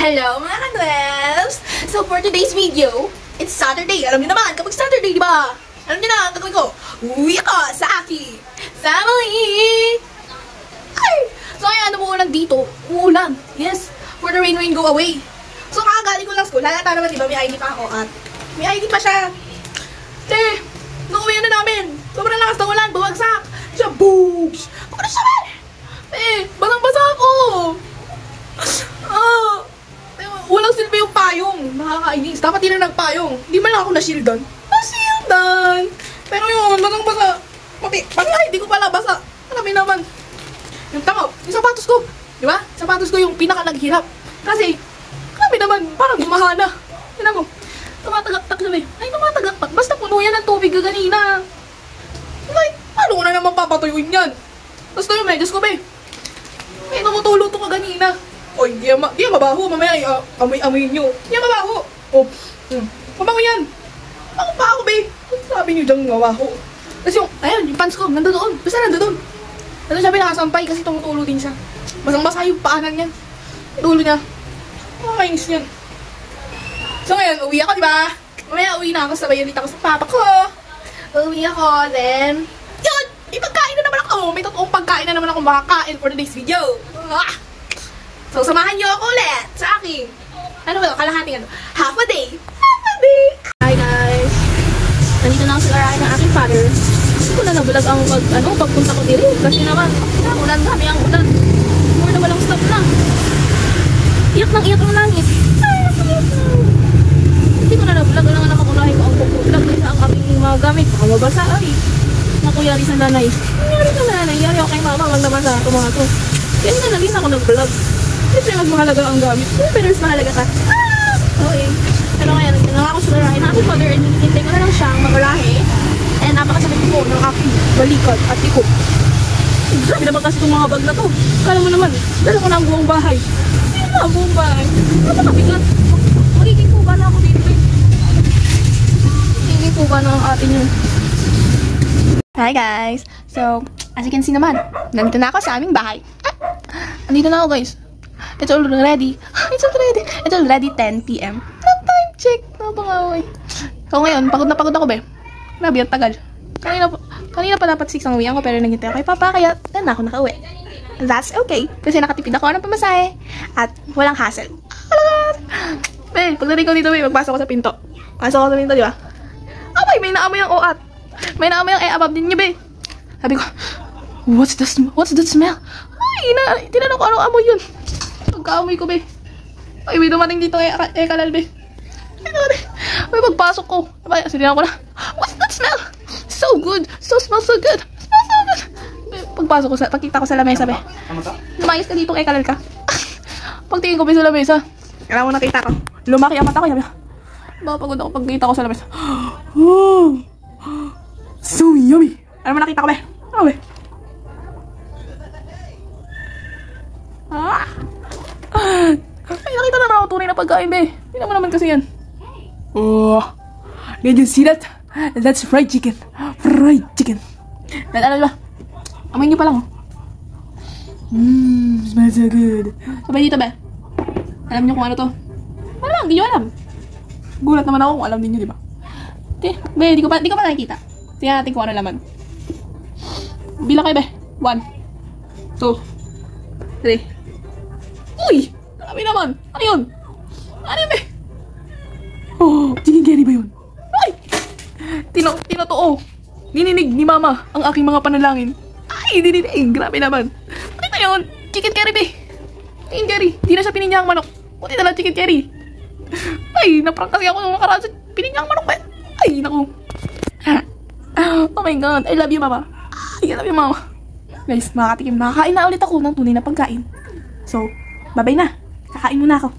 Hello mga ka-12s! So for today's video, it's Saturday. Alam niyo naman, kapag Saturday, di ba? Alam niyo na, ang gagawin ko, uwi ako sa aking family! Ay! So kaya umuulan dito. Umuulan. Yes, for the rain go away. So kakagaling ko lang school. Halata naman, di ba? May ID pa ako at may ID pa siya. Te, nauwi na namin. Sobrang lakas ng ulan, bumagsak. Siya, boogs! Ano siya, man? Basang-basa ako. Walang silbi yung payong. Nakakainis. Dapat yun na nagpayong. Hindi man lang ako na-shieldan. Na-shieldan! Pero yun, basang-basa. Pati ID ko pala basa. Alam naman. Yung tama, yung sapatos ko. Di ba? Sapatos ko yung pinaka-naghirap. Kasi, kami naman, parang gumahana. Tignan mo. Tumatagaktak sabi. Ay, tumatagaktak. Basta puno yan ng tubig kanina. Like, paano ko na naman papatuyuin yan? Tapos ito yung medyas ko, be. May tumutulo to ka kanina. Oy, di yan mabaho. Mamaya, amoy-amoy nyo. Di yan mabaho. Oh, mabaho yan. Ako pa ako, be. Sabi nyo dyan mabaho. Tapos yung, ayan, yung pants ko, nandoon. Basta nandoon. Tapos sabi nakasampay kasi tumutulo din siya. Basang-basa yung paanan yan. Tulo niya. Makakainis yan. So ngayon, uwi ako, di ba? Mamaya uwi na ako, sabay ulit ako sa papa ko. Uwi ako, then, yun! May pagkain na naman ako. May totoong pagkain na naman ako makakain for today's video. So, samahan niyo ako ulit sa aking, ano ba, kalahating ano, half a day. Half a day! Hi guys! Nandito na ako sa garahe ng aking father. Hindi ko na nabulag ang pagpunta ko dito. Kasi naman, ulan kami ang ulan. Mura na walang stop na. Iyak ng langit. Hindi ko na nabulag. Alam nga naman unahin ko ang pagpulag. Kasi ang aking mga gamit. Baka mabasa ay. Nakuyari sa nanay. Nangyari sa nanay. Yari ako kay mama. Wag naman sa mga to. Kaya nga nalin ako nag-vlog. Siyempre mas mahalaga ang gamit. Pero mas mahalaga ka. Okay. Pero ngayon, nagtanong ako sa garahe na aking father. And hinintay ko na lang siyang magarahe. And napakasakit ko ng aking balikat at iko. Grabe naman kasi itong mga bag na to. Kala mo naman, dala ko na ang buong bahay. Ayun na ang buong bahay. Napakabigat. Magiging puba na ako dito eh. Magiging puba na ang atin yun. Hi guys! So, as you can see naman, nandito na ako sa aming bahay. Nandito na ako guys. It's already 10 PM. Time check. Napakaway. So ngayon, pagod na pagod ako be. Grabe, ang tagal. Kanina pa dapat 6 ang uwian ko pero naghintay ako kay papa kaya na ako nakauwi. That's okay. Kasi nakatipid ako ng pamasahe at walang hassle. Be, pagdating ko dito be, magpasok ko sa pinto. Pasok ko sa pinto, di ba? Abay, may naamoy ang oat. May naamoy ang abab din niyo be. Sabi ko, what's that smell? Ay, tinanong ko anong amoy yun. Pagkaamoy ko be. Ay, may dumating dito kalal be. Ay, pagpasok ko. Sinihan ko na, what's that smell? So good. Smells so good. Pagpasok ko, pagkita ko sa lamesa, be. Lumayas ka dito kay kalal ka. Pagtingin ko, be, sa lamesa. Kailangan mo nakita ko. Lumaki ang mata ko. Sabi, pagod ako pagkita ko sa lamesa. So yummy. Ano mo nakita ko, be? Ano, be? Ay, nakita na ako tunay na pagkain, be. Hindi naman naman kasi yan. Did you see that? That's fried chicken. Fried chicken. Dan ano ba? Amoy niyo pa lang. Smells so good. Sabay dito ba? Alam niyo kung ano to? Ano lang, di niyo alam. Gulat naman ako kung alam niyo, di ba? Be, di ko pa nakikita. Tingnan natin kung ano laman. Bilang kayo, be. 1, 2, 3. Uy! Grabe naman. Ano yun? Ano yun, be? Chicken curry ba yun? Ay! Tinotoo. Dininig ni mama ang aking mga panalangin. Ay, dininig. Grabe naman. Ano na yun? Chicken curry, be. Chicken curry. Di na siya pininyang manok. Buti na lang chicken curry. Ay, naprank kasi ako nung nakaraan sa pininyang manok, be. Ay, naku. Oh my God. I love you, mama. I love you, mama. Guys, makakatikim. Makakain na ulit ako ng tunay na pagkain. So, bye-bye na. Kakain muna ako.